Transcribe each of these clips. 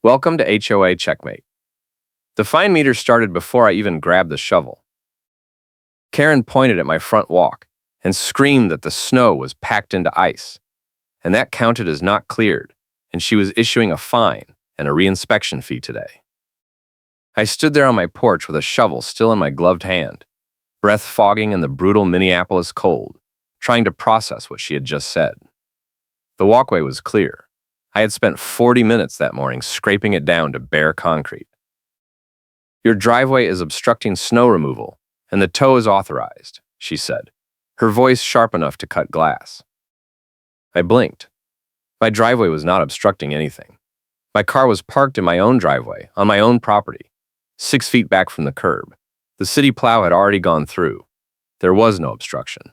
Welcome to HOA Checkmate. The fine meter started before I even grabbed the shovel. Karen pointed at my front walk and screamed that the snow was packed into ice, and that counted as not cleared, and she was issuing a fine and a reinspection fee today. I stood there on my porch with a shovel still in my gloved hand, breath fogging in the brutal Minneapolis cold, trying to process what she had just said. The walkway was clear. I had spent 40 minutes that morning scraping it down to bare concrete. "Your driveway is obstructing snow removal, and the tow is authorized," she said, her voice sharp enough to cut glass. I blinked. My driveway was not obstructing anything. My car was parked in my own driveway, on my own property, 6 feet back from the curb. The city plow had already gone through. There was no obstruction.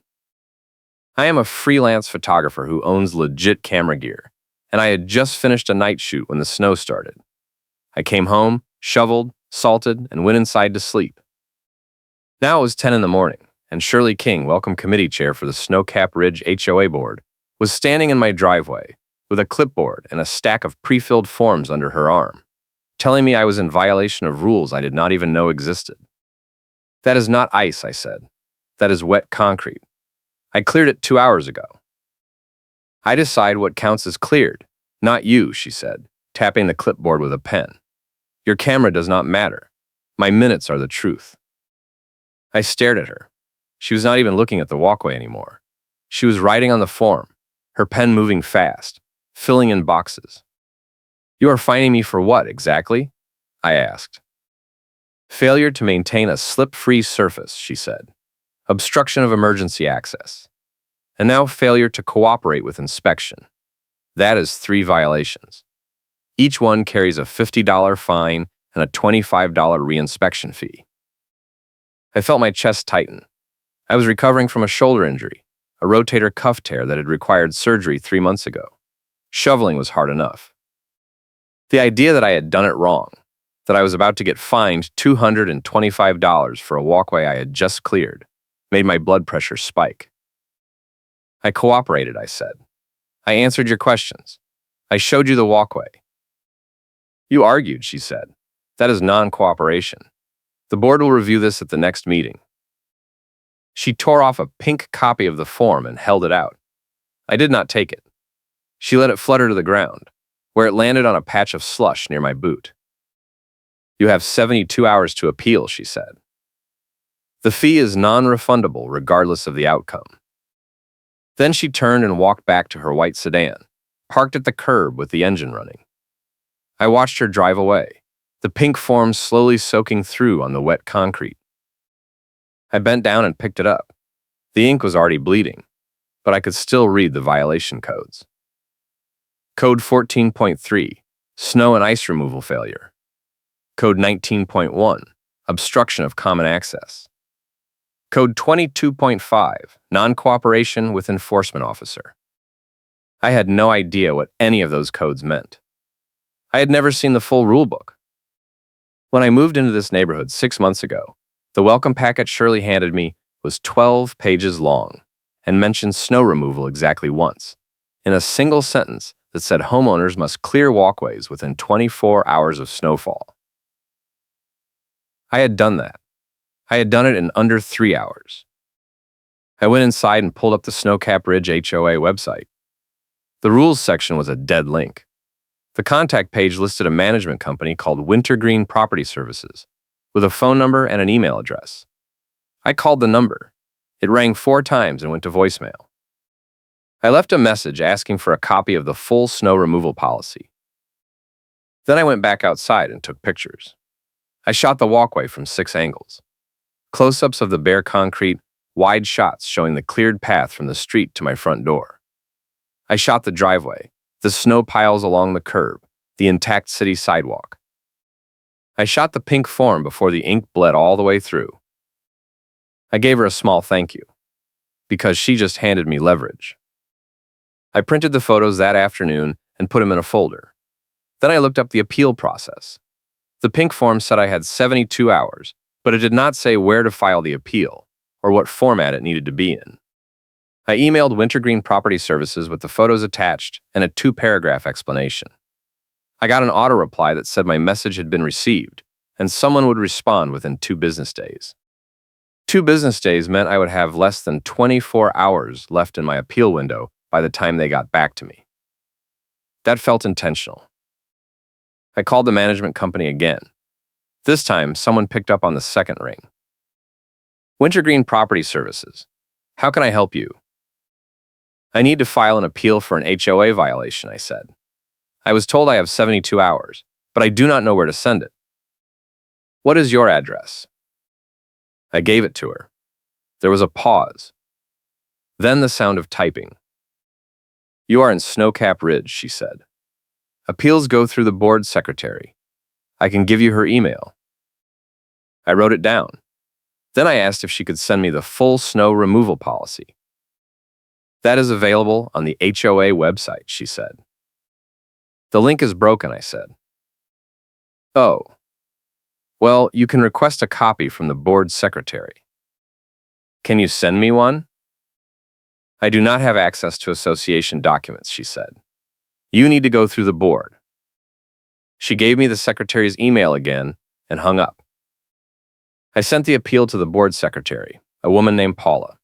I am a freelance photographer who owns legit camera gear, and I had just finished a night shoot when the snow started. I came home, shoveled, salted, and went inside to sleep. Now it was 10 in the morning, and Shirley King, welcome committee chair for the Snowcap Ridge HOA board, was standing in my driveway with a clipboard and a stack of pre-filled forms under her arm, telling me I was in violation of rules I did not even know existed. "That is not ice," I said. "That is wet concrete. I cleared it 2 hours ago." "I decide what counts as cleared, not you," she said, tapping the clipboard with a pen. "Your camera does not matter. My minutes are the truth." I stared at her. She was not even looking at the walkway anymore. She was writing on the form, her pen moving fast, filling in boxes. "You are fining me for what, exactly?" I asked. "Failure to maintain a slip-free surface," she said. "Obstruction of emergency access. And now failure to cooperate with inspection. That is 3 violations. Each one carries a $50 fine and a $25 reinspection fee." I felt my chest tighten. I was recovering from a shoulder injury, a rotator cuff tear that had required surgery 3 months ago. Shoveling was hard enough. The idea that I had done it wrong, that I was about to get fined $225 for a walkway I had just cleared, made my blood pressure spike. "I cooperated," I said. "I answered your questions. I showed you the walkway." "You argued," she said. "That is non-cooperation. The board will review this at the next meeting." She tore off a pink copy of the form and held it out. I did not take it. She let it flutter to the ground, where it landed on a patch of slush near my boot. "You have 72 hours to appeal," she said. "The fee is non-refundable regardless of the outcome." Then she turned and walked back to her white sedan, parked at the curb with the engine running. I watched her drive away, the pink form slowly soaking through on the wet concrete. I bent down and picked it up. The ink was already bleeding, but I could still read the violation codes. Code 14.3, Snow and Ice Removal Failure. Code 19.1, Obstruction of Common Access. Code 22.5, Non-Cooperation with Enforcement Officer. I had no idea what any of those codes meant. I had never seen the full rulebook. When I moved into this neighborhood 6 months ago, the welcome packet Shirley handed me was 12 pages long and mentioned snow removal exactly once, in a single sentence that said homeowners must clear walkways within 24 hours of snowfall. I had done that. I had done it in under 3 hours. I went inside and pulled up the Snowcap Ridge HOA website. The rules section was a dead link. The contact page listed a management company called Wintergreen Property Services, with a phone number and an email address. I called the number. It rang 4 times and went to voicemail. I left a message asking for a copy of the full snow removal policy. Then I went back outside and took pictures. I shot the walkway from 6 angles. Close-ups of the bare concrete, wide shots showing the cleared path from the street to my front door. I shot the driveway, the snow piles along the curb, the intact city sidewalk. I shot the pink form before the ink bled all the way through. I gave her a small thank you, because she just handed me leverage. I printed the photos that afternoon and put them in a folder. Then I looked up the appeal process. The pink form said I had 72 hours, but it did not say where to file the appeal or what format it needed to be in. I emailed Wintergreen Property Services with the photos attached and a 2-paragraph explanation. I got an auto reply that said my message had been received, and someone would respond within 2 business days. 2 business days meant I would have less than 24 hours left in my appeal window by the time they got back to me. That felt intentional. I called the management company again. This time, someone picked up on the second ring. Wintergreen Property Services. How can I help you? I need to file an appeal for an HOA violation, I said. I was told I have 72 hours, but I do not know where to send it. What is your address? I gave it to her. There was a pause. Then the sound of typing. You are in Snowcap Ridge, she said. Appeals go through the board secretary. I can give you her email. I wrote it down. Then I asked if she could send me the full snow removal policy. That is available on the HOA website, she said. The link is broken, I said. Oh. Well, you can request a copy from the board secretary. Can you send me one? I do not have access to association documents, she said. You need to go through the board. She gave me the secretary's email again and hung up. I sent the appeal to the board secretary, a woman named Paula.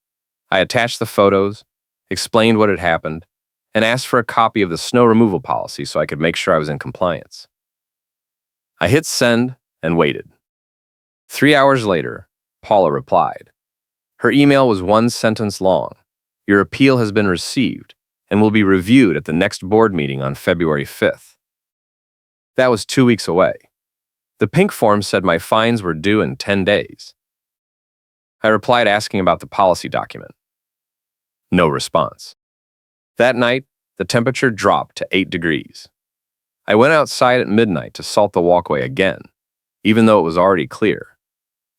I attached the photos, explained what had happened, and asked for a copy of the snow removal policy so I could make sure I was in compliance. I hit send and waited. 3 hours later, Paula replied. Her email was 1 sentence long. Your appeal has been received and will be reviewed at the next board meeting on February 5th. That was 2 weeks away. The pink form said my fines were due in 10 days. I replied asking about the policy document. No response. That night, the temperature dropped to 8 degrees. I went outside at midnight to salt the walkway again, even though it was already clear.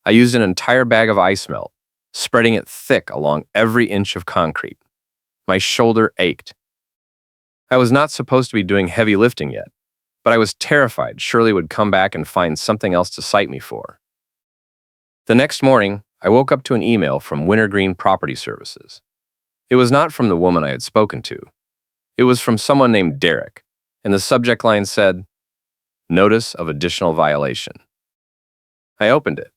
I used an entire bag of ice melt, spreading it thick along every inch of concrete. My shoulder ached. I was not supposed to be doing heavy lifting yet, but I was terrified Shirley would come back and find something else to cite me for. The next morning, I woke up to an email from Wintergreen Property Services. It was not from the woman I had spoken to. It was from someone named Derek, and the subject line said, Notice of Additional Violation. I opened it.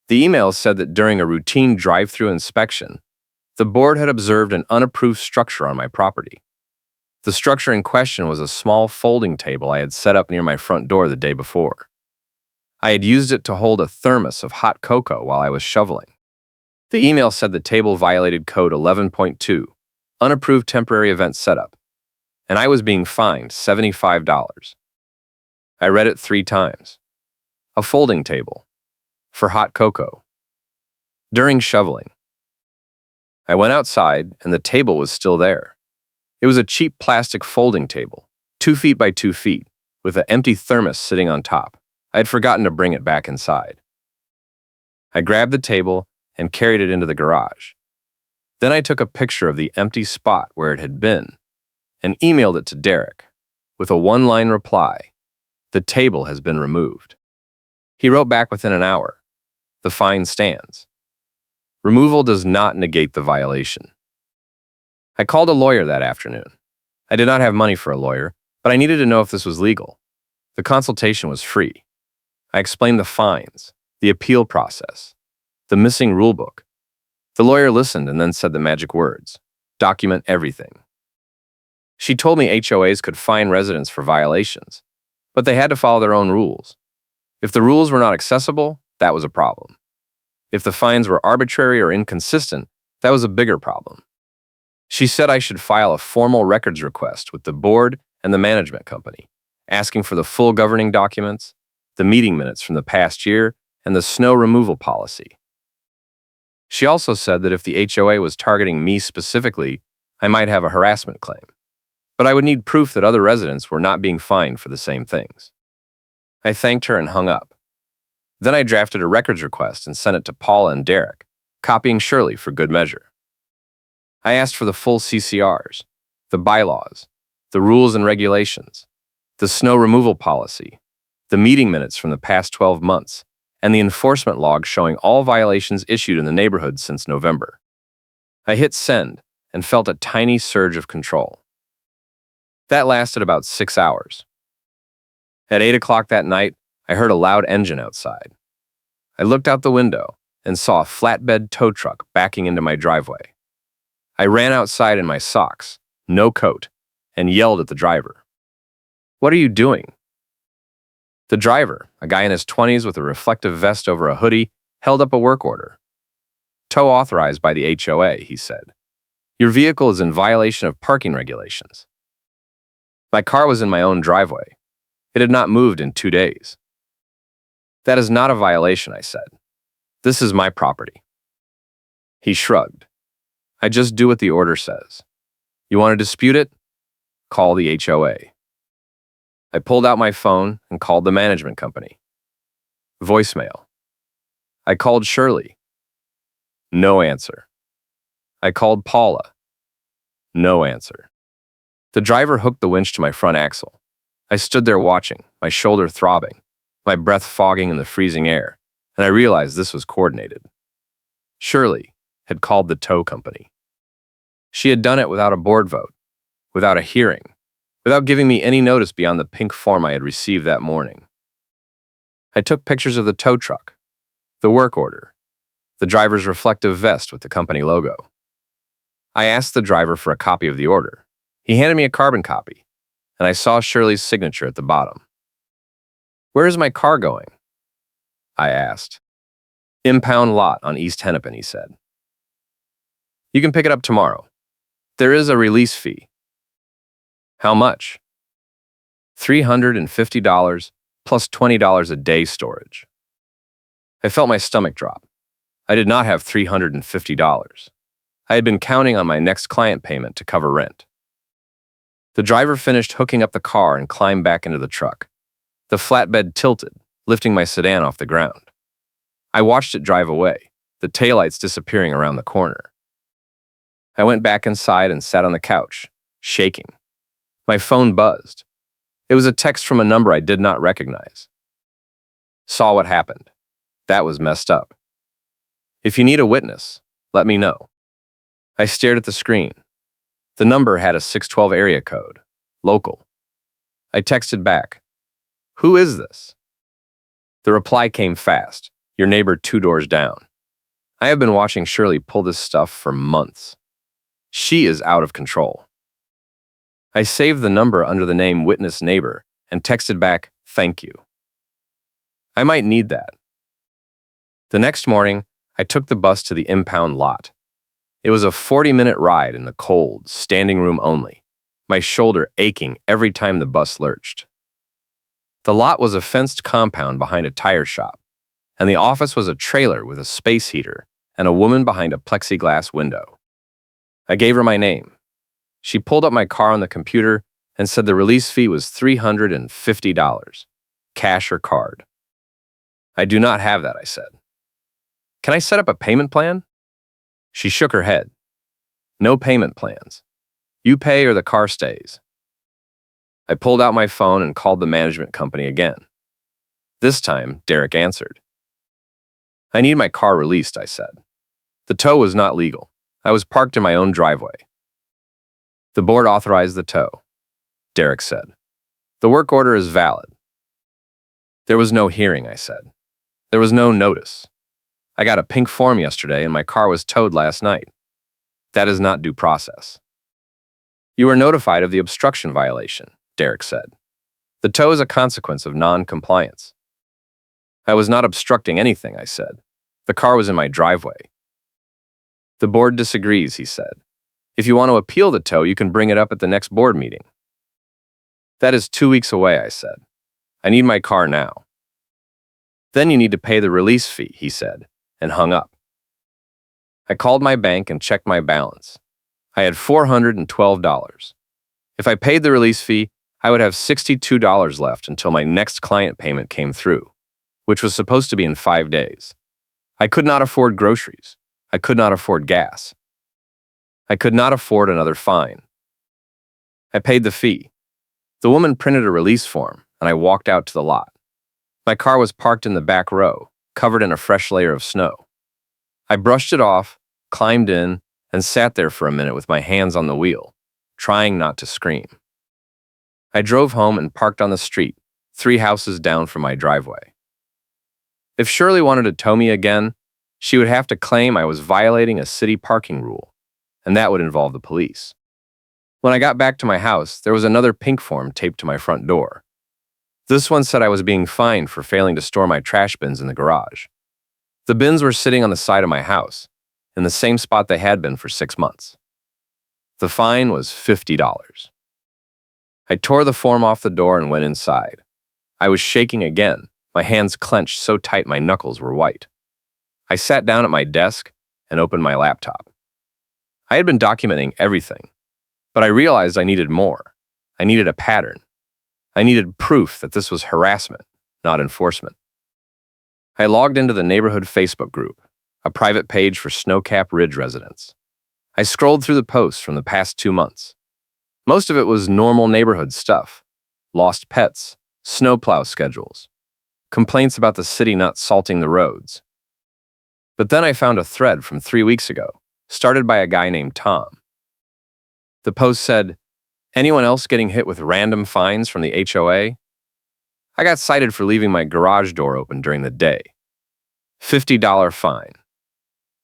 The email said that during a routine drive-through inspection, the board had observed an unapproved structure on my property. The structure in question was a small folding table I had set up near my front door the day before. I had used it to hold a thermos of hot cocoa while I was shoveling. The email said the table violated Code 11.2, Unapproved Temporary Event Setup, and I was being fined $75. I read it 3 times. A folding table. For hot cocoa. During shoveling. I went outside and the table was still there. It was a cheap plastic folding table, 2 feet by 2 feet, with an empty thermos sitting on top. I had forgotten to bring it back inside. I grabbed the table and carried it into the garage. Then I took a picture of the empty spot where it had been and emailed it to Derek with a 1-line reply. The table has been removed. He wrote back within an hour. The fine stands. Removal does not negate the violation. I called a lawyer that afternoon. I did not have money for a lawyer, but I needed to know if this was legal. The consultation was free. I explained the fines, the appeal process, the missing rulebook. The lawyer listened and then said the magic words, document everything. She told me HOAs could fine residents for violations, but they had to follow their own rules. If the rules were not accessible, that was a problem. If the fines were arbitrary or inconsistent, that was a bigger problem. She said I should file a formal records request with the board and the management company, asking for the full governing documents, the meeting minutes from the past year, and the snow removal policy. She also said that if the HOA was targeting me specifically, I might have a harassment claim, but I would need proof that other residents were not being fined for the same things. I thanked her and hung up. Then I drafted a records request and sent it to Paula and Derek, copying Shirley for good measure. I asked for the full CCRs, the bylaws, the rules and regulations, the snow removal policy, the meeting minutes from the past 12 months, and the enforcement log showing all violations issued in the neighborhood since November. I hit send and felt a tiny surge of control. That lasted about 6 hours. At 8 o'clock that night, I heard a loud engine outside. I looked out the window and saw a flatbed tow truck backing into my driveway. I ran outside in my socks, no coat, and yelled at the driver. "What are you doing?" The driver, a guy in his 20s with a reflective vest over a hoodie, held up a work order. "Tow authorized by the HOA," he said. "Your vehicle is in violation of parking regulations." My car was in my own driveway. It had not moved in 2 days. "That is not a violation," I said. "This is my property." He shrugged. "I just do what the order says. You want to dispute it? Call the HOA." I pulled out my phone and called the management company. Voicemail. I called Shirley. No answer. I called Paula. No answer. The driver hooked the winch to my front axle. I stood there watching, my shoulder throbbing, my breath fogging in the freezing air, and I realized this was coordinated. Shirley had called the tow company. She had done it without a board vote, without a hearing, without giving me any notice beyond the pink form I had received that morning. I took pictures of the tow truck, the work order, the driver's reflective vest with the company logo. I asked the driver for a copy of the order. He handed me a carbon copy, and I saw Shirley's signature at the bottom. "Where is my car going?" I asked. "Impound lot on East Hennepin," he said. "You can pick it up tomorrow. There is a release fee." "How much?" $350 plus $20 a day storage. I felt my stomach drop. I did not have $350. I had been counting on my next client payment to cover rent. The driver finished hooking up the car and climbed back into the truck. The flatbed tilted, lifting my sedan off the ground. I watched it drive away, the taillights disappearing around the corner. I went back inside and sat on the couch, shaking. My phone buzzed. It was a text from a number I did not recognize. "Saw what happened. That was messed up. If you need a witness, let me know." I stared at the screen. The number had a 612 area code, local. I texted back, "Who is this?" The reply came fast, "Your neighbor 2 doors down." I have been watching Shirley pull this stuff for months. She is out of control. I saved the number under the name Witness Neighbor and texted back, "Thank you. I might need that." The next morning, I took the bus to the impound lot. It was a 40-minute ride in the cold, standing room only, my shoulder aching every time the bus lurched. The lot was a fenced compound behind a tire shop, and the office was a trailer with a space heater and a woman behind a plexiglass window. I gave her my name. She pulled up my car on the computer and said the release fee was $350, cash or card. "I do not have that," I said. "Can I set up a payment plan?" She shook her head. "No payment plans. You pay or the car stays." I pulled out my phone and called the management company again. This time, Derek answered. "I need my car released," I said. The tow was not legal. I was parked in my own driveway. "The board authorized the tow," Derek said. "The work order is valid." "There was no hearing," I said. "There was no notice. I got a pink form yesterday and my car was towed last night. That is not due process." "You were notified of the obstruction violation," Derek said. "The tow is a consequence of non-compliance." "I was not obstructing anything," I said. "The car was in my driveway." "The board disagrees," he said. "If you want to appeal the tow, you can bring it up at the next board meeting." "That is 2 weeks away," I said. "I need my car now." "Then you need to pay the release fee," he said, and hung up. I called my bank and checked my balance. I had $412. If I paid the release fee, I would have $62 left until my next client payment came through, which was supposed to be in 5 days. I could not afford groceries. I could not afford gas. I could not afford another fine. I paid the fee. The woman printed a release form, and I walked out to the lot. My car was parked in the back row, covered in a fresh layer of snow. I brushed it off, climbed in, and sat there for a minute with my hands on the wheel, trying not to scream. I drove home and parked on the street, 3 houses down from my driveway. If Shirley wanted to tow me again, she would have to claim I was violating a city parking rule, and that would involve the police. When I got back to my house, there was another pink form taped to my front door. This one said I was being fined for failing to store my trash bins in the garage. The bins were sitting on the side of my house, in the same spot they had been for 6 months. The fine was $50. I tore the form off the door and went inside. I was shaking again, my hands clenched so tight my knuckles were white. I sat down at my desk and opened my laptop. I had been documenting everything, but I realized I needed more. I needed a pattern. I needed proof that this was harassment, not enforcement. I logged into the neighborhood Facebook group, a private page for Snowcap Ridge residents. I scrolled through the posts from the past 2 months. Most of it was normal neighborhood stuff: lost pets, snowplow schedules, complaints about the city not salting the roads. But then I found a thread from 3 weeks ago, started by a guy named Tom. The post said, "Anyone else getting hit with random fines from the HOA? I got cited for leaving my garage door open during the day. $50 fine.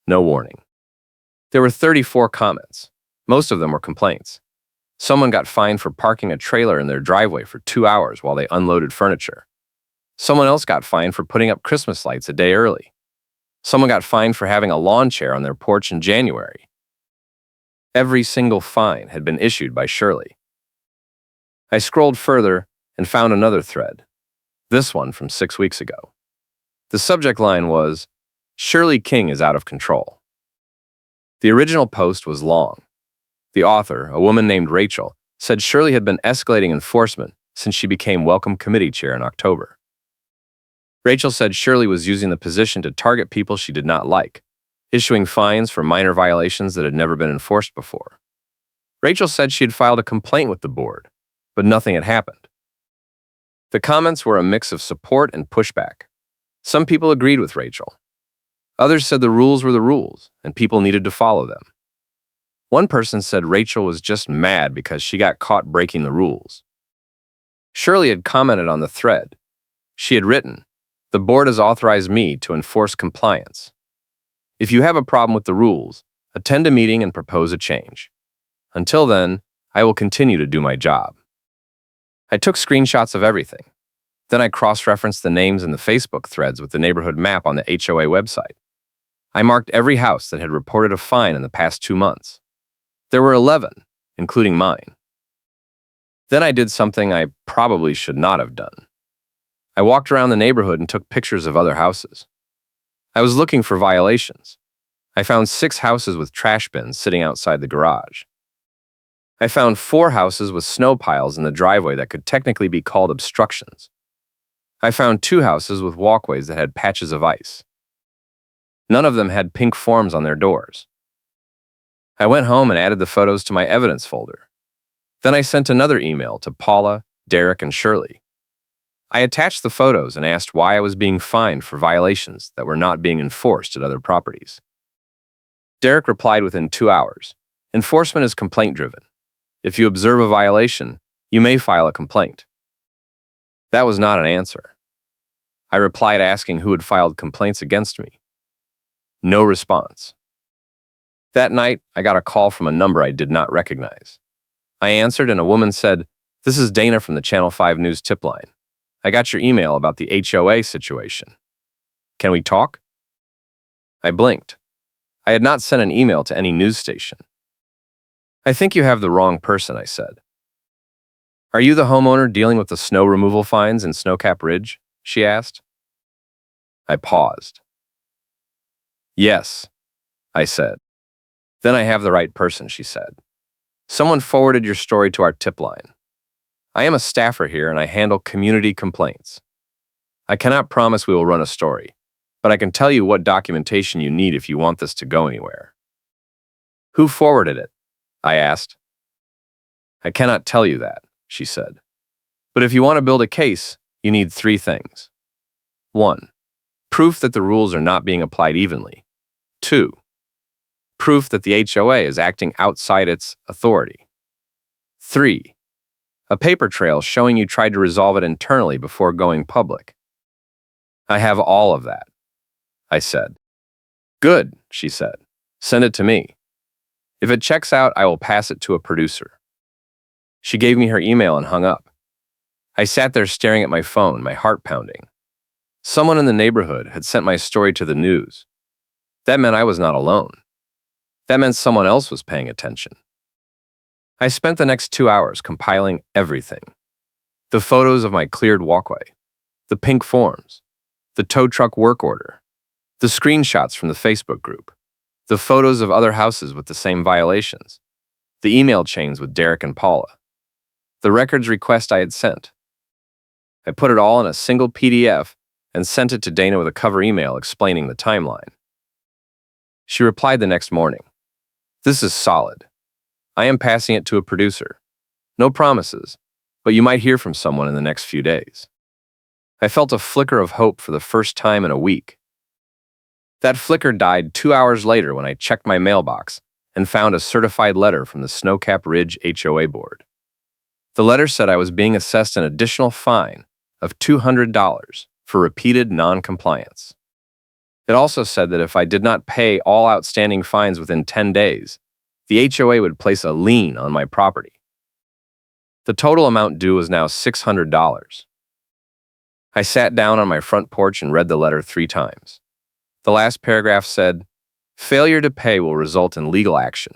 No warning." There were 34 comments. Most of them were complaints. Someone got fined for parking a trailer in their driveway for 2 hours while they unloaded furniture. Someone else got fined for putting up Christmas lights a day early. Someone got fined for having a lawn chair on their porch in January. Every single fine had been issued by Shirley. I scrolled further and found another thread, this one from 6 weeks ago. The subject line was, "Shirley King is out of control." The original post was long. The author, a woman named Rachel, said Shirley had been escalating enforcement since she became Welcome Committee Chair in October. Rachel said Shirley was using the position to target people she did not like, issuing fines for minor violations that had never been enforced before. Rachel said she had filed a complaint with the board, but nothing had happened. The comments were a mix of support and pushback. Some people agreed with Rachel. Others said the rules were the rules, and people needed to follow them. One person said Rachel was just mad because she got caught breaking the rules. Shirley had commented on the thread. She had written, "The board has authorized me to enforce compliance. If you have a problem with the rules, attend a meeting and propose a change. Until then, I will continue to do my job." I took screenshots of everything. Then I cross-referenced the names in the Facebook threads with the neighborhood map on the HOA website. I marked every house that had reported a fine in the past 2 months. There were 11, including mine. Then I did something I probably should not have done. I walked around the neighborhood and took pictures of other houses. I was looking for violations. I found 6 houses with trash bins sitting outside the garage. I found 4 houses with snow piles in the driveway that could technically be called obstructions. I found 2 houses with walkways that had patches of ice. None of them had pink forms on their doors. I went home and added the photos to my evidence folder. Then I sent another email to Paula, Derek, and Shirley. I attached the photos and asked why I was being fined for violations that were not being enforced at other properties. Derek replied within 2 hours, "Enforcement is complaint-driven. If you observe a violation, you may file a complaint." That was not an answer. I replied asking who had filed complaints against me. No response. That night, I got a call from a number I did not recognize. I answered and a woman said, "This is Dana from the Channel 5 News tip line. I got your email about the HOA situation. Can we talk?" I blinked. I had not sent an email to any news station. "I think you have the wrong person," I said. "Are you the homeowner dealing with the snow removal fines in Snowcap Ridge?" she asked. I paused. "Yes," I said. "Then I have the right person," she said. "Someone forwarded your story to our tip line. I am a staffer here and I handle community complaints. I cannot promise we will run a story, but I can tell you what documentation you need if you want this to go anywhere." "Who forwarded it?" I asked. "I cannot tell you that," she said. "But if you want to build a case, you need 3 things. 1. Proof that the rules are not being applied evenly. 2. Proof that the HOA is acting outside its authority. 3. A paper trail showing you tried to resolve it internally before going public. I have all of that, I said. Good, she said. Send it to me. If it checks out, I will pass it to a producer. She gave me her email and hung up. I sat there staring at my phone, my heart pounding. Someone in the neighborhood had sent my story to the news. That meant I was not alone. That meant someone else was paying attention. I spent the next 2 hours compiling everything. The photos of my cleared walkway, the pink forms, the tow truck work order, the screenshots from the Facebook group, the photos of other houses with the same violations, the email chains with Derek and Paula, the records request I had sent. I put it all in a single PDF and sent it to Dana with a cover email explaining the timeline. She replied the next morning. This is solid. I am passing it to a producer. No promises, but you might hear from someone in the next few days. I felt a flicker of hope for the first time in a week. That flicker died 2 hours later when I checked my mailbox and found a certified letter from the Snowcap Ridge HOA board. The letter said I was being assessed an additional fine of $200 for repeated non-compliance. It also said that if I did not pay all outstanding fines within 10 days, the HOA would place a lien on my property. The total amount due was now $600. I sat down on my front porch and read the letter 3 times. The last paragraph said, failure to pay will result in legal action,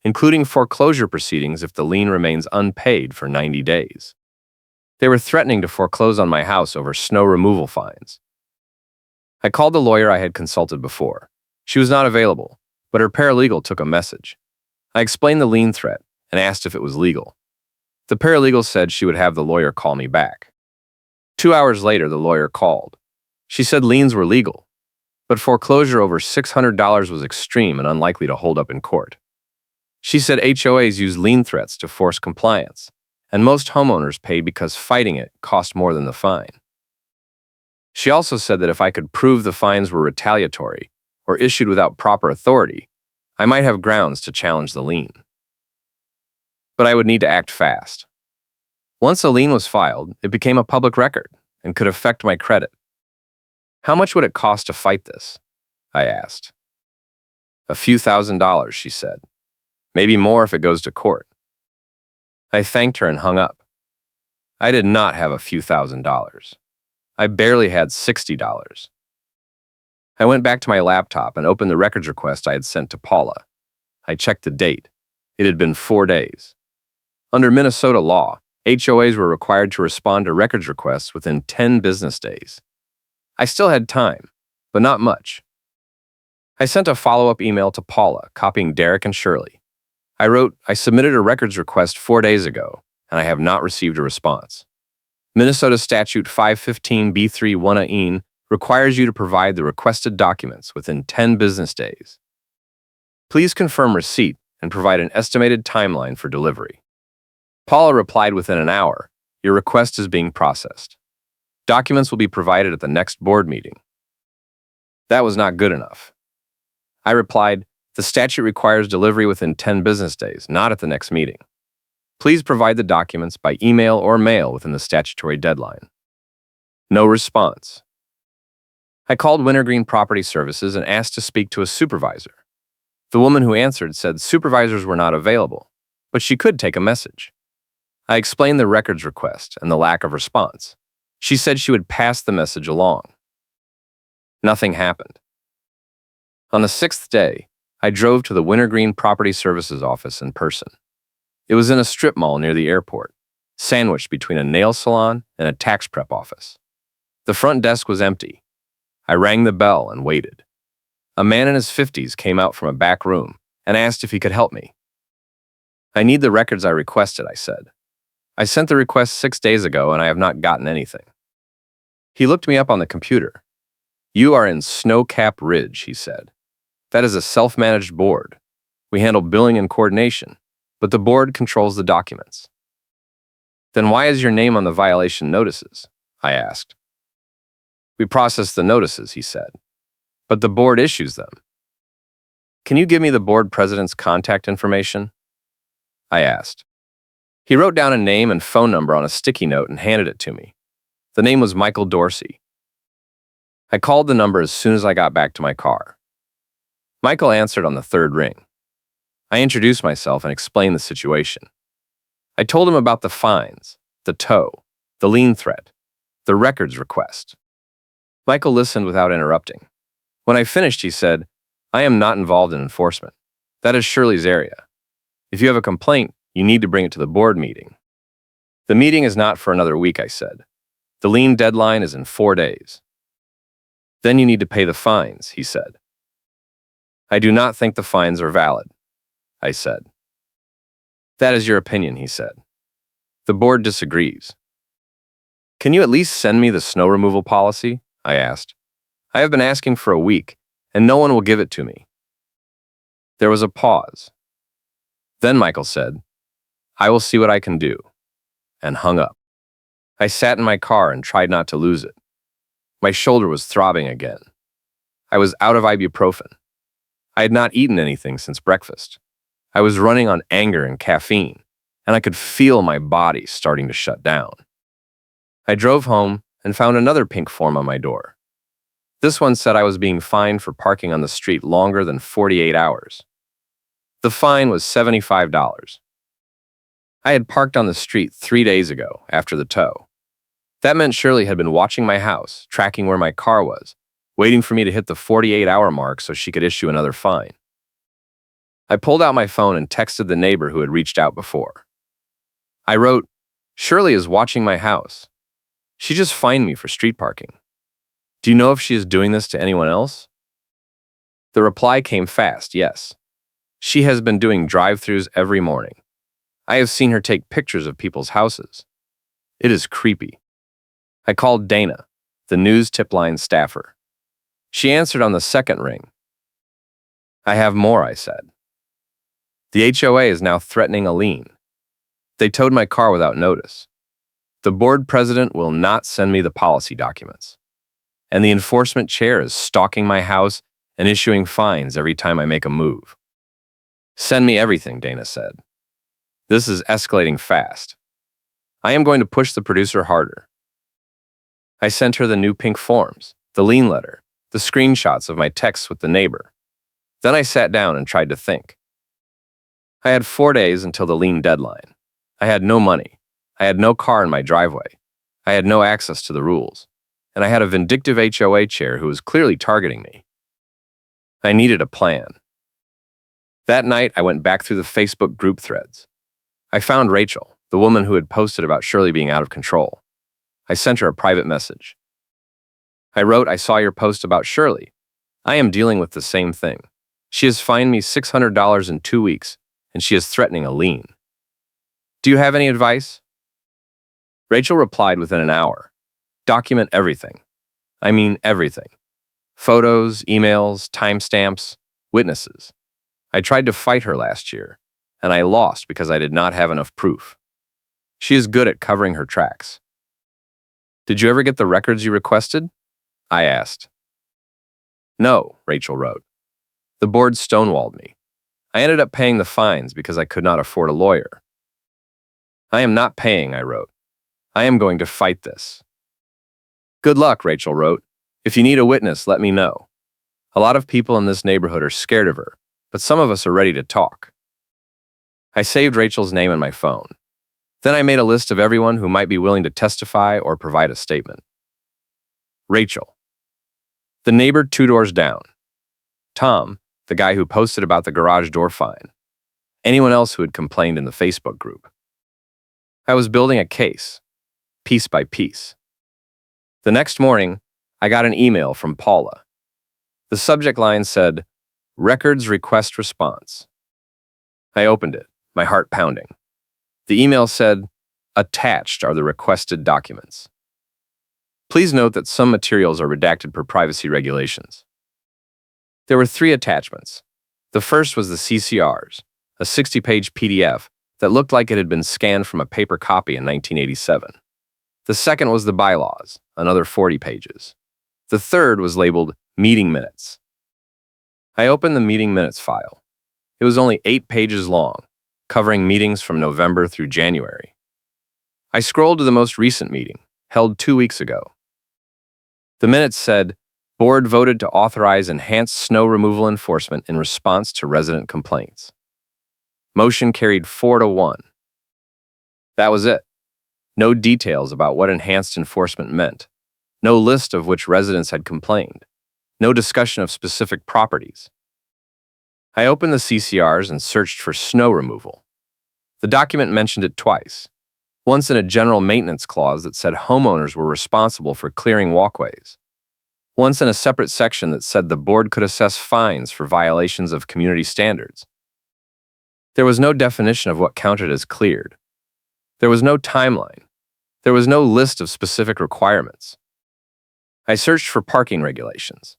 including foreclosure proceedings if the lien remains unpaid for 90 days. They were threatening to foreclose on my house over snow removal fines. I called the lawyer I had consulted before. She was not available, but her paralegal took a message. I explained the lien threat and asked if it was legal. The paralegal said she would have the lawyer call me back. 2 hours later, the lawyer called. She said liens were legal, but foreclosure over $600 was extreme and unlikely to hold up in court. She said HOAs use lien threats to force compliance, and most homeowners paid because fighting it cost more than the fine. She also said that if I could prove the fines were retaliatory or issued without proper authority, I might have grounds to challenge the lien. But I would need to act fast. Once a lien was filed, it became a public record and could affect my credit. How much would it cost to fight this? I asked. A few $1,000s, she said. Maybe more if it goes to court. I thanked her and hung up. I did not have a few $1,000s. I barely had $60. I went back to my laptop and opened the records request I had sent to Paula. I checked the date. It had been 4 days. Under Minnesota law, HOAs were required to respond to records requests within 10 business days. I still had time, but not much. I sent a follow-up email to Paula, copying Derek and Shirley. I wrote, I submitted a records request 4 days ago, and I have not received a response. Minnesota Statute 515B3(1)(1) requires you to provide the requested documents within 10 business days. Please confirm receipt and provide an estimated timeline for delivery. Paula replied within an hour, your request is being processed. Documents will be provided at the next board meeting. That was not good enough. I replied, the statute requires delivery within 10 business days, not at the next meeting. Please provide the documents by email or mail within the statutory deadline. No response. I called Wintergreen Property Services and asked to speak to a supervisor. The woman who answered said supervisors were not available, but she could take a message. I explained the records request and the lack of response. She said she would pass the message along. Nothing happened. On the 6th day, I drove to the Wintergreen Property Services office in person. It was in a strip mall near the airport, sandwiched between a nail salon and a tax prep office. The front desk was empty. I rang the bell and waited. A man in his 50s came out from a back room and asked if he could help me. I need the records I requested, I said. I sent the request 6 days ago and I have not gotten anything. He looked me up on the computer. You are in Snowcap Ridge, he said. That is a self-managed board. We handle billing and coordination, but the board controls the documents. Then why is your name on the violation notices? I asked. We process the notices, he said, but the board issues them. Can you give me the board president's contact information? I asked. He wrote down a name and phone number on a sticky note and handed it to me. The name was Michael Dorsey. I called the number as soon as I got back to my car. Michael answered on the third ring. I introduced myself and explained the situation. I told him about the fines, the tow, the lien threat, the records request. Michael listened without interrupting. When I finished, he said, "I am not involved in enforcement. That is Shirley's area. If you have a complaint, you need to bring it to the board meeting." "The meeting is not for another week," I said. "The lien deadline is in 4 days." "Then you need to pay the fines," he said. "I do not think the fines are valid," I said. "That is your opinion," he said. "The board disagrees." "Can you at least send me the snow removal policy?" I asked. "I have been asking for a week, and no one will give it to me." There was a pause. Then Michael said, "I will see what I can do," and hung up. I sat in my car and tried not to lose it. My shoulder was throbbing again. I was out of ibuprofen. I had not eaten anything since breakfast. I was running on anger and caffeine, and I could feel my body starting to shut down. I drove home and found another pink form on my door. This one said I was being fined for parking on the street longer than 48 hours. The fine was $75. I had parked on the street 3 days ago after the tow. That meant Shirley had been watching my house, tracking where my car was, waiting for me to hit the 48-hour mark so she could issue another fine. I pulled out my phone and texted the neighbor who had reached out before. I wrote, "Shirley is watching my house. She just fined me for street parking. Do you know if she is doing this to anyone else?" The reply came fast, "Yes. She has been doing drive-thrus every morning. I have seen her take pictures of people's houses. It is creepy." I called Dana, the news tip line staffer. She answered on the second ring. "I have more," I said. "The HOA is now threatening a lien. They towed my car without notice. The board president will not send me the policy documents. And the enforcement chair is stalking my house and issuing fines every time I make a move." "Send me everything," Dana said. "This is escalating fast. I am going to push the producer harder." I sent her the new pink forms, the lien letter, the screenshots of my texts with the neighbor. Then I sat down and tried to think. I had 4 days until the lien deadline. I had no money. I had no car in my driveway. I had no access to the rules. And I had a vindictive HOA chair who was clearly targeting me. I needed a plan. That night, I went back through the Facebook group threads. I found Rachel, the woman who had posted about Shirley being out of control. I sent her a private message. I wrote, "I saw your post about Shirley. I am dealing with the same thing. She has fined me $600 in 2 weeks, and she is threatening a lien. Do you have any advice?" Rachel replied within an hour. "Document everything. I mean everything. Photos, emails, timestamps, witnesses. I tried to fight her last year, and I lost because I did not have enough proof. She is good at covering her tracks." "Did you ever get the records you requested?" I asked. "No," Rachel wrote. "The board stonewalled me. I ended up paying the fines because I could not afford a lawyer." "I am not paying," I wrote. "I am going to fight this." "Good luck," Rachel wrote. "If you need a witness, let me know. A lot of people in this neighborhood are scared of her, but some of us are ready to talk." I saved Rachel's name in my phone. Then I made a list of everyone who might be willing to testify or provide a statement. Rachel. The neighbor 2 doors down. Tom, the guy who posted about the garage door fine. Anyone else who had complained in the Facebook group. I was building a case, piece by piece. The next morning, I got an email from Paula. The subject line said, "Records request response." I opened it, my heart pounding. The email said, "Attached are the requested documents. Please note that some materials are redacted per privacy regulations." There were 3 attachments. The first was the CCRs, a 60-page PDF that looked like it had been scanned from a paper copy in 1987. The second was the bylaws, another 40 pages. The third was labeled Meeting Minutes. I opened the Meeting Minutes file. It was only 8 pages long, covering meetings from November through January. I scrolled to the most recent meeting, held 2 weeks ago. The minutes said, Board voted to authorize enhanced snow removal enforcement in response to resident complaints. Motion carried 4-1. That was it. No details about what enhanced enforcement meant. No list of which residents had complained. No discussion of specific properties. I opened the CCRs and searched for snow removal. The document mentioned it twice. Once in a general maintenance clause that said homeowners were responsible for clearing walkways. Once in a separate section that said the board could assess fines for violations of community standards. There was no definition of what counted as cleared. There was no timeline. There was no list of specific requirements. I searched for parking regulations.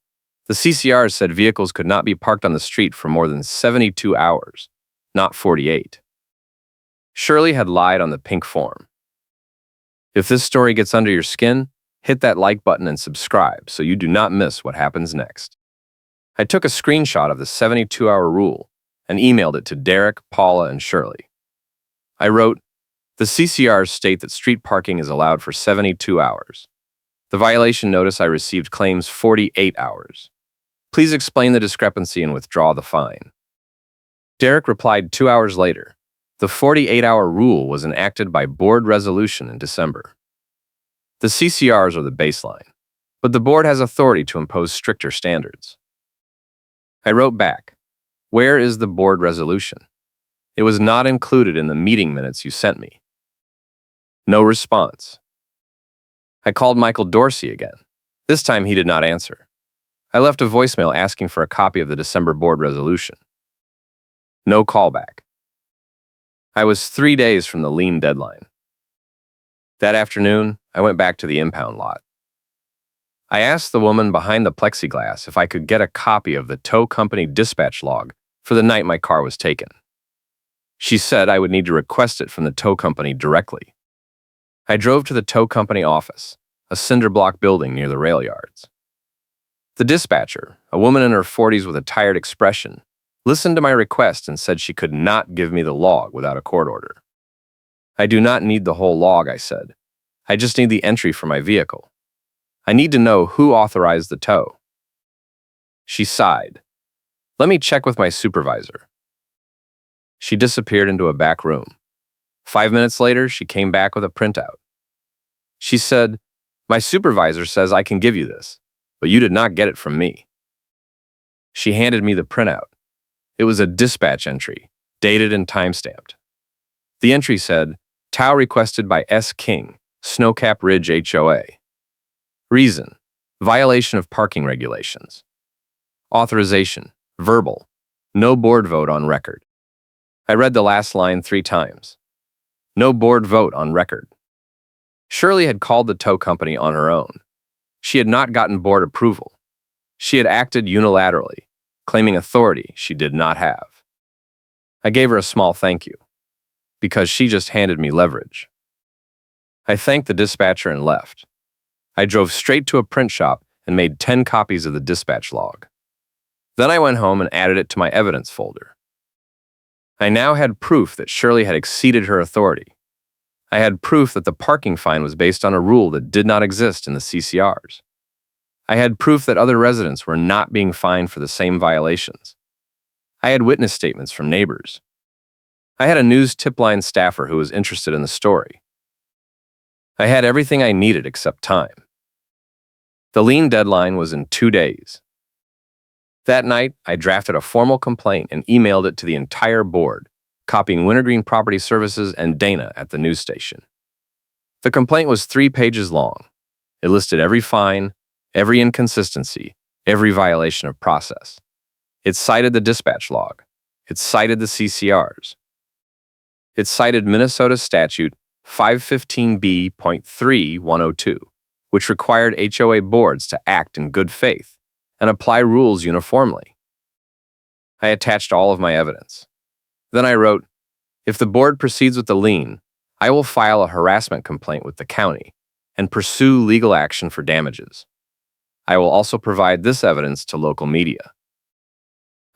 The CCR said vehicles could not be parked on the street for more than 72 hours, not 48. Shirley had lied on the pink form. If this story gets under your skin, hit that like button and subscribe so you do not miss what happens next. I took a screenshot of the 72-hour rule and emailed it to Derek, Paula, and Shirley. I wrote, the CCRs state that street parking is allowed for 72 hours. The violation notice I received claims 48 hours. Please explain the discrepancy and withdraw the fine. Derek replied 2 hours later. The 48-hour rule was enacted by board resolution in December. The CCRs are the baseline, but the board has authority to impose stricter standards. I wrote back, where is the board resolution? It was not included in the meeting minutes you sent me. No response. I called Michael Dorsey again. This time he did not answer. I left a voicemail asking for a copy of the December board resolution. No callback. I was 3 days from the lien deadline. That afternoon, I went back to the impound lot. I asked the woman behind the plexiglass if I could get a copy of the tow company dispatch log for the night my car was taken. She said I would need to request it from the tow company directly. I drove to the tow company office, a cinder block building near the rail yards. The dispatcher, a woman in her 40s with a tired expression, listened to my request and said she could not give me the log without a court order. I do not need the whole log, I said. I just need the entry for my vehicle. I need to know who authorized the tow. She sighed. Let me check with my supervisor. She disappeared into a back room. 5 minutes later, she came back with a printout. She said, my supervisor says I can give you this, but you did not get it from me. She handed me the printout. It was a dispatch entry, dated and time-stamped. The entry said, tow requested by S. King, Snowcap Ridge HOA. Reason, violation of parking regulations. Authorization, verbal, no board vote on record. I read the last line 3 times. No board vote on record. Shirley had called the tow company on her own. She had not gotten board approval. She had acted unilaterally, claiming authority she did not have. I gave her a small thank you, because she just handed me leverage. I thanked the dispatcher and left. I drove straight to a print shop and made 10 copies of the dispatch log. Then I went home and added it to my evidence folder. I now had proof that Shirley had exceeded her authority. I had proof that the parking fine was based on a rule that did not exist in the CCRs. I had proof that other residents were not being fined for the same violations. I had witness statements from neighbors. I had a news tip line staffer who was interested in the story. I had everything I needed except time. The lien deadline was in 2 days. That night, I drafted a formal complaint and emailed it to the entire board, copying Wintergreen Property Services and Dana at the news station. The complaint was 3 pages long. It listed every fine, every inconsistency, every violation of process. It cited the dispatch log. It cited the CCRs. It cited Minnesota Statute 515B.3102, which required HOA boards to act in good faith and apply rules uniformly. I attached all of my evidence. Then I wrote, if the board proceeds with the lien, I will file a harassment complaint with the county and pursue legal action for damages. I will also provide this evidence to local media.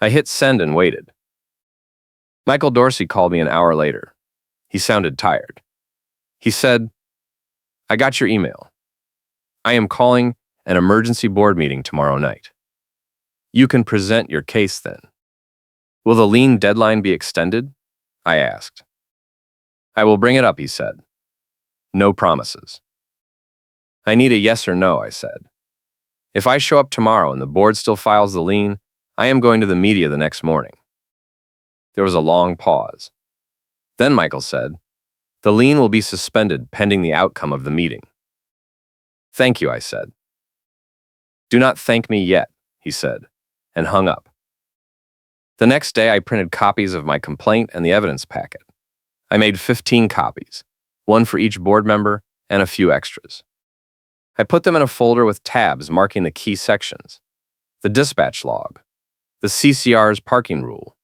I hit send and waited. Michael Dorsey called me an hour later. He sounded tired. He said, "I got your email. I am calling an emergency board meeting tomorrow night. You can present your case then." "Will the lien deadline be extended?" I asked. "I will bring it up," he said. "No promises." "I need a yes or no," I said. "If I show up tomorrow and the board still files the lien, I am going to the media the next morning." There was a long pause. Then Michael said, "The lien will be suspended pending the outcome of the meeting." "Thank you," I said. "Do not thank me yet," he said, and hung up. The next day, I printed copies of my complaint and the evidence packet. I made 15 copies, one for each board member and a few extras. I put them in a folder with tabs marking the key sections: the dispatch log, the CCR's parking rule,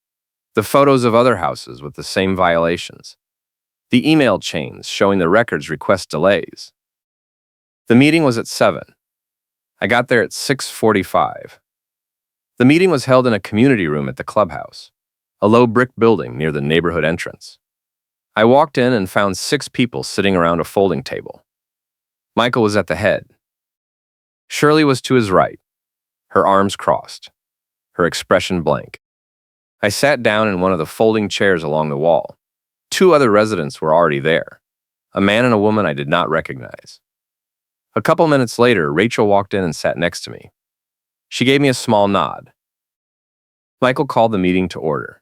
the photos of other houses with the same violations, the email chains showing the records request delays. The meeting was at 7. I got there at 6:45. The meeting was held in a community room at the clubhouse, a low brick building near the neighborhood entrance. I walked in and found 6 people sitting around a folding table. Michael was at the head. Shirley was to his right, her arms crossed, her expression blank. I sat down in one of the folding chairs along the wall. 2 other residents were already there, a man and a woman I did not recognize. A couple minutes later, Rachel walked in and sat next to me. She gave me a small nod. Michael called the meeting to order.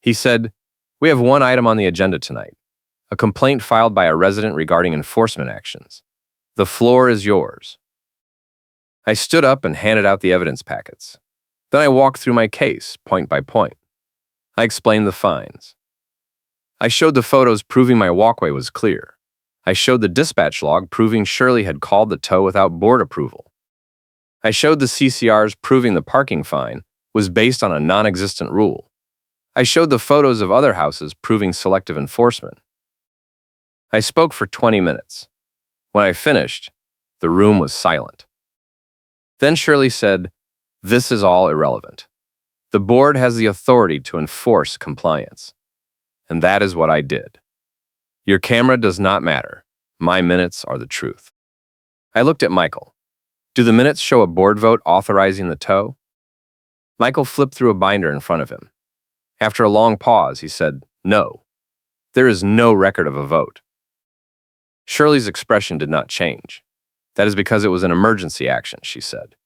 He said, "We have one item on the agenda tonight, a complaint filed by a resident regarding enforcement actions. The floor is yours." I stood up and handed out the evidence packets. Then I walked through my case, point by point. I explained the fines. I showed the photos proving my walkway was clear. I showed the dispatch log proving Shirley had called the tow without board approval. I showed the CCRs proving the parking fine was based on a non-existent rule. I showed the photos of other houses proving selective enforcement. I spoke for 20 minutes. When I finished, the room was silent. Then Shirley said, "This is all irrelevant. The board has the authority to enforce compliance." And that is what I did. Your camera does not matter. My minutes are the truth. I looked at Michael. Do the minutes show a board vote authorizing the tow? Michael flipped through a binder in front of him. After a long pause, he said, "No. There is no record of a vote." Shirley's expression did not change. "That is because it was an emergency action," she said.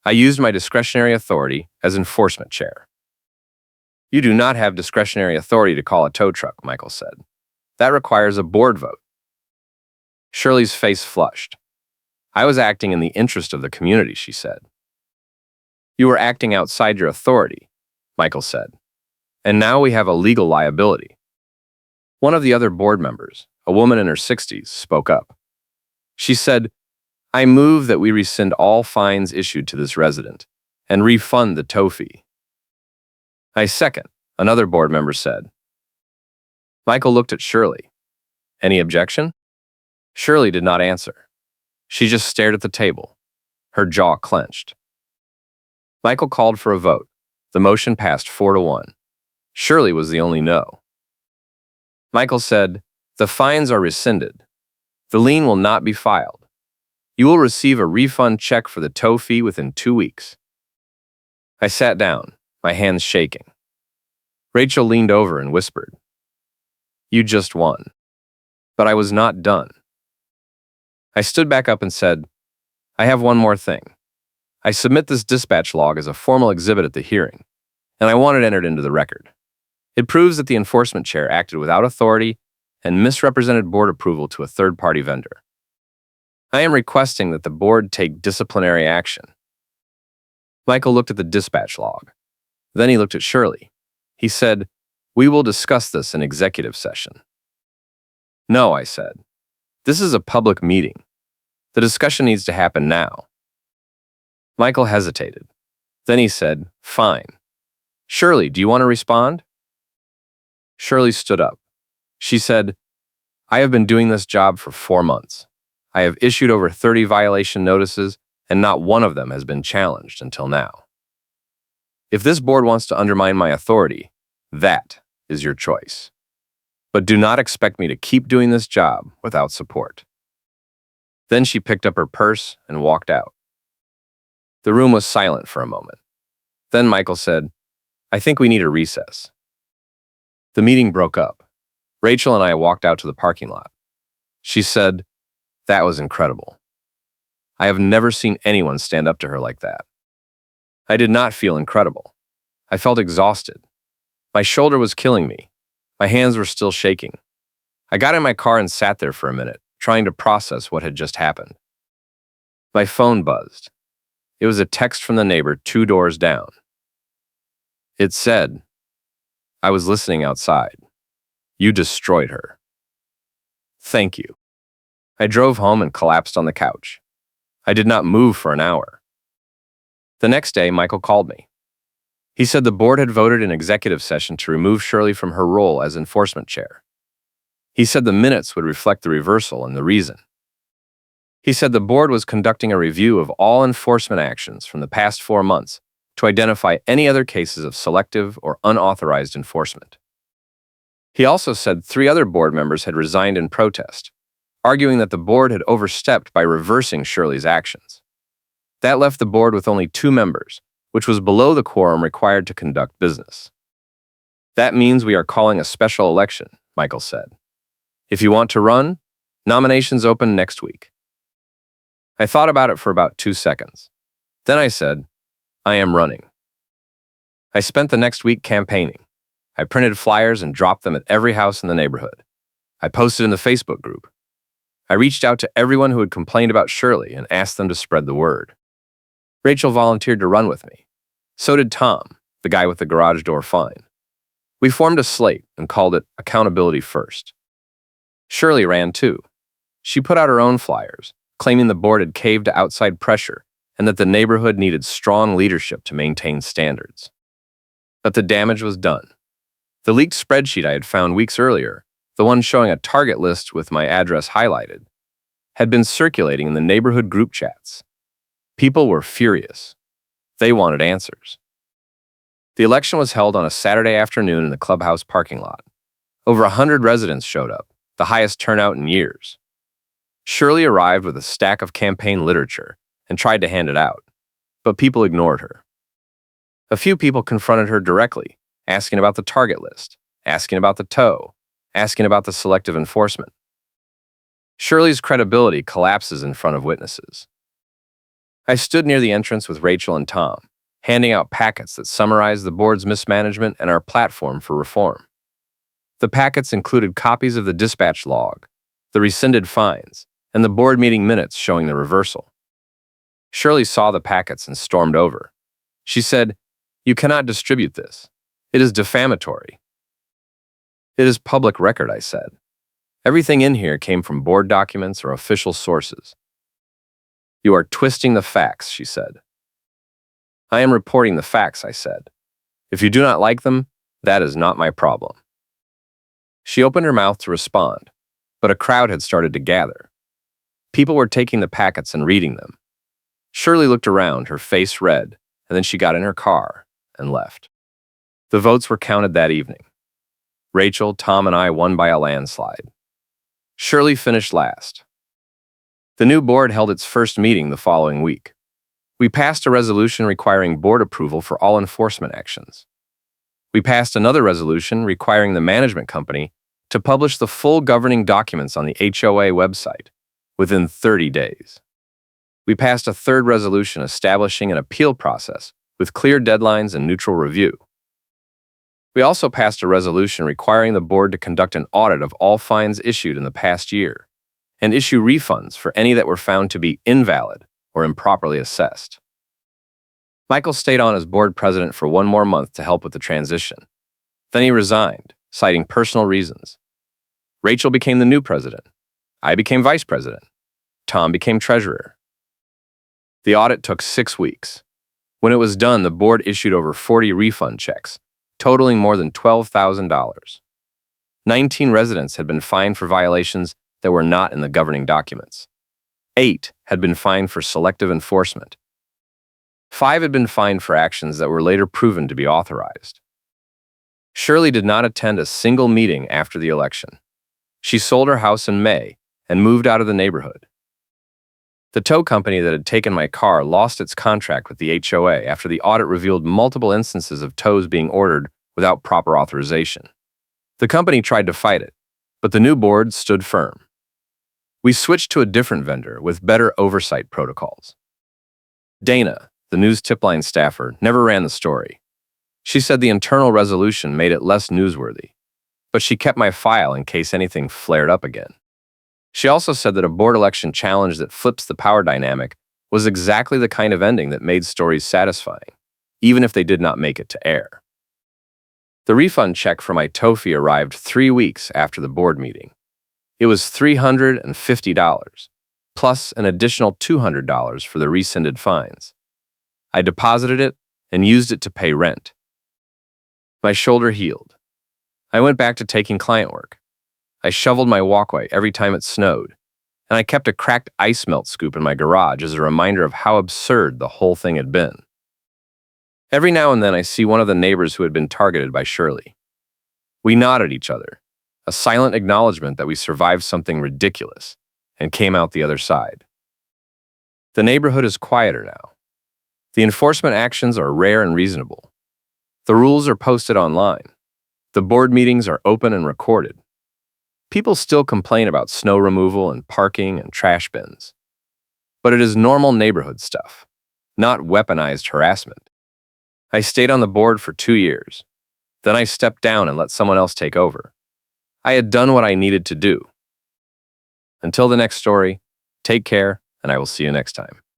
"I used my discretionary authority as enforcement chair." "You do not have discretionary authority to call a tow truck," Michael said. "That requires a board vote." Shirley's face flushed. "I was acting in the interest of the community," she said. "You were acting outside your authority," Michael said. "And now we have a legal liability." One of the other board members, a woman in her 60s, spoke up. She said, "I move that we rescind all fines issued to this resident and refund the tow fee." "I second," another board member said. Michael looked at Shirley. "Any objection?" Shirley did not answer. She just stared at the table, her jaw clenched. Michael called for a vote. The motion passed 4-1. Shirley was the only no. Michael said, "The fines are rescinded. The lien will not be filed. You will receive a refund check for the tow fee within 2 weeks." I sat down, my hands shaking. Rachel leaned over and whispered, "You just won." But I was not done. I stood back up and said, "I have one more thing. I submit this dispatch log as a formal exhibit at the hearing, and I want it entered into the record. It proves that the enforcement chair acted without authority and misrepresented board approval to a third-party vendor. I am requesting that the board take disciplinary action." Michael looked at the dispatch log. Then he looked at Shirley. He said, "We will discuss this in executive session." "No," I said. "This is a public meeting. The discussion needs to happen now." Michael hesitated. Then he said, "Fine. Shirley, do you want to respond?" Shirley stood up. She said, "I have been doing this job for 4 months. I have issued over 30 violation notices, and not one of them has been challenged until now. If this board wants to undermine my authority, That is your choice. But do not expect me to keep doing this job without support." Then she picked up her purse and walked out. The room was silent for a moment. Then Michael said, "I think we need a recess." The meeting broke up. Rachel and I walked out to the parking lot. She said, "That was incredible. I have never seen anyone stand up to her like that." I did not feel incredible. I felt exhausted. My shoulder was killing me. My hands were still shaking. I got in my car and sat there for a minute, trying to process what had just happened. My phone buzzed. It was a text from the neighbor 2 doors down. It said, "I was listening outside. You destroyed her. Thank you." I drove home and collapsed on the couch. I did not move for an hour. The next day, Michael called me. He said the board had voted in executive session to remove Shirley from her role as enforcement chair. He said the minutes would reflect the reversal and the reason. He said the board was conducting a review of all enforcement actions from the past 4 months to identify any other cases of selective or unauthorized enforcement. He also said 3 other board members had resigned in protest, arguing that the board had overstepped by reversing Shirley's actions. That left the board with only 2 members, which was below the quorum required to conduct business. "That means we are calling a special election," Michael said. "If you want to run, nominations open next week." I thought about it for about 2 seconds. Then I said, "I am running." I spent the next week campaigning. I printed flyers and dropped them at every house in the neighborhood. I posted in the Facebook group. I reached out to everyone who had complained about Shirley and asked them to spread the word. Rachel volunteered to run with me. So did Tom, the guy with the garage door fine. We formed a slate and called it Accountability First. Shirley ran too. She put out her own flyers, claiming the board had caved to outside pressure and that the neighborhood needed strong leadership to maintain standards. But the damage was done. The leaked spreadsheet I had found weeks earlier, the one showing a target list with my address highlighted, had been circulating in the neighborhood group chats. People were furious. They wanted answers. The election was held on a Saturday afternoon in the clubhouse parking lot. Over 100 residents showed up, the highest turnout in years. Shirley arrived with a stack of campaign literature and tried to hand it out, but people ignored her. A few people confronted her directly, asking about the target list, asking about the tow, asking about the selective enforcement. Shirley's credibility collapses in front of witnesses. I stood near the entrance with Rachel and Tom, handing out packets that summarized the board's mismanagement and our platform for reform. The packets included copies of the dispatch log, the rescinded fines, and the board meeting minutes showing the reversal. Shirley saw the packets and stormed over. She said, "You cannot distribute this. It is defamatory." "It is public record," I said. "Everything in here came from board documents or official sources." "You are twisting the facts," she said. "I am reporting the facts," I said. "If you do not like them, that is not my problem." She opened her mouth to respond, but a crowd had started to gather. People were taking the packets and reading them. Shirley looked around, her face red, and then she got in her car and left. The votes were counted that evening. Rachel, Tom, and I won by a landslide. Shirley finished last. The new board held its first meeting the following week. We passed a resolution requiring board approval for all enforcement actions. We passed another resolution requiring the management company to publish the full governing documents on the HOA website within 30 days. We passed a third resolution establishing an appeal process with clear deadlines and neutral review. We also passed a resolution requiring the board to conduct an audit of all fines issued in the past year and issue refunds for any that were found to be invalid or improperly assessed. Michael stayed on as board president for 1 more month to help with the transition. Then he resigned, citing personal reasons. Rachel became the new president. I became vice president. Tom became treasurer. The audit took 6 weeks. When it was done, the board issued over 40 refund checks, totaling more than $12,000. 19 residents had been fined for violations that were not in the governing documents. 8 had been fined for selective enforcement. 5 had been fined for actions that were later proven to be authorized. Shirley did not attend a single meeting after the election. She sold her house in May and moved out of the neighborhood. The tow company that had taken my car lost its contract with the HOA after the audit revealed multiple instances of tows being ordered without proper authorization. The company tried to fight it, but the new board stood firm. We switched to a different vendor with better oversight protocols. Dana, the news tipline staffer, never ran the story. She said the internal resolution made it less newsworthy, but she kept my file in case anything flared up again. She also said that a board election challenge that flips the power dynamic was exactly the kind of ending that made stories satisfying, even if they did not make it to air. The refund check for my tow fee arrived 3 weeks after the board meeting. It was $350, plus an additional $200 for the rescinded fines. I deposited it and used it to pay rent. My shoulder healed. I went back to taking client work. I shoveled my walkway every time it snowed, and I kept a cracked ice melt scoop in my garage as a reminder of how absurd the whole thing had been. Every now and then I see one of the neighbors who had been targeted by Shirley. We nod at each other, a silent acknowledgement that we survived something ridiculous and came out the other side. The neighborhood is quieter now. The enforcement actions are rare and reasonable. The rules are posted online. The board meetings are open and recorded. People still complain about snow removal and parking and trash bins. But it is normal neighborhood stuff, not weaponized harassment. I stayed on the board for 2 years. Then I stepped down and let someone else take over. I had done what I needed to do. Until the next story, take care, and I will see you next time.